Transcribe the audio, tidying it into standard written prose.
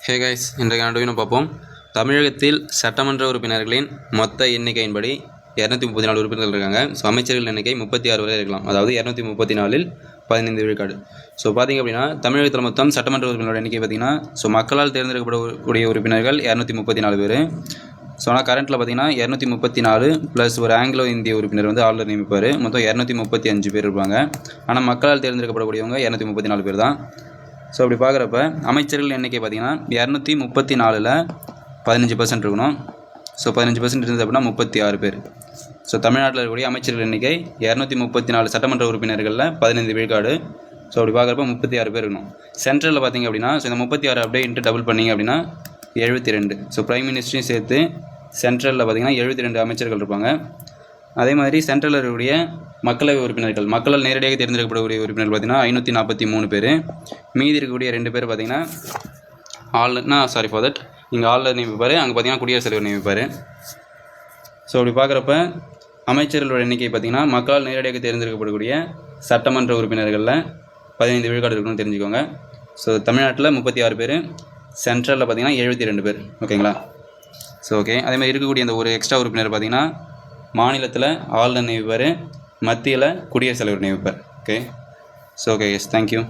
Hey guys, இன்றைக்கு video பார்ப்போம். தமிழகத்தில் சட்டமன்ற உறுப்பினர்களின் மொத்த எண்ணிக்கையின்படி 234 உறுப்பினர்கள் இருக்காங்க. ஸோ அமைச்சர்கள் எண்ணிக்கை 36 வரை இருக்கலாம். அதாவது 234இல் 15 விழுக்காடு. ஸோ பார்த்திங்க அப்படின்னா தமிழகத்தில் மொத்தம் சட்டமன்ற உறுப்பினரோட எண்ணிக்கை பார்த்திங்கன்னா மக்களால் தேர்ந்தெடுக்கப்படக்கூடிய உறுப்பினர்கள் 234 பேர். ஸோ ஆனால் கரண்ட்டில் பார்த்திங்கன்னா 234 ப்ளஸ் ஒரு ஆங்கிலோ இந்திய உறுப்பினர் ஆளுநர் நியமிப்பார். மொத்தம் 235 பேர் இருப்பாங்க. ஆனால் மக்களால் தேர்ந்தெடுக்கப்படக்கூடியவங்க 234 பேர் தான். ஸோ அப்படி பார்க்குறப்ப அமைச்சர்கள் எண்ணிக்கை பார்த்திங்கன்னா 234ல் 15% இருக்கணும். ஸோ 15% இருந்தது அப்படின்னா 36 பேர். ஸோ தமிழ்நாட்டில் இருக்கக்கூடிய அமைச்சர்கள் எண்ணிக்கை 234 சட்டமன்ற உறுப்பினர்களில் 15 விழுக்காடு. ஸோ அப்படி பார்க்குறப்ப 36 பேர் இருக்கணும். சென்ட்ரலில் பார்த்திங்க அப்படின்னா ஸோ இந்த 36 அப்படியே இன்ட்டு டபுள் பண்ணிங்க அப்படின்னா 72. ஸோ பிரைம் மினிஸ்டரையும் சேர்த்து சென்ட்ரலில் பார்த்திங்கன்னா 72 அமைச்சர்கள் இருப்பாங்க. அதே மாதிரி சென்ட்ரலில் இருக்கக்கூடிய மக்களவை உறுப்பினர்கள், மக்களால் நேரடியாக தேர்ந்தெடுக்கப்படக்கூடிய உறுப்பினர்கள் பார்த்திங்கன்னா 543 பேர். மீதி இருக்கக்கூடிய 2 பேர் பார்த்திங்கன்னா இங்கே ஆளுநர் நியமிப்பார், அங்கே பார்த்திங்கன்னா குடியரசுத் தலைவர் நியமிப்பார். ஸோ அப்படி பார்க்குறப்ப அமைச்சர்களோட எண்ணிக்கை பார்த்திங்கன்னா மக்களால் நேரடியாக தேர்ந்தெடுக்கப்படக்கூடிய சட்டமன்ற உறுப்பினர்களில் 15 விழுக்காடு இருக்குன்னு தெரிஞ்சுக்கோங்க. ஸோ தமிழ்நாட்டில் 36 பேர், சென்ட்ரலில் பார்த்திங்கன்னா 72 பேர். ஓகேங்களா? So okay. அதே மாதிரி இருக்கக்கூடிய அந்த ஒரு எக்ஸ்ட்ரா உறுப்பினர் பார்த்திங்கன்னா மாநிலத்தில் ஆளுநர் நியமிப்பார், மத்தியில் குடியரசுத் தலைவர் நியமிப்பார். Okay. So okay, yes, thank you.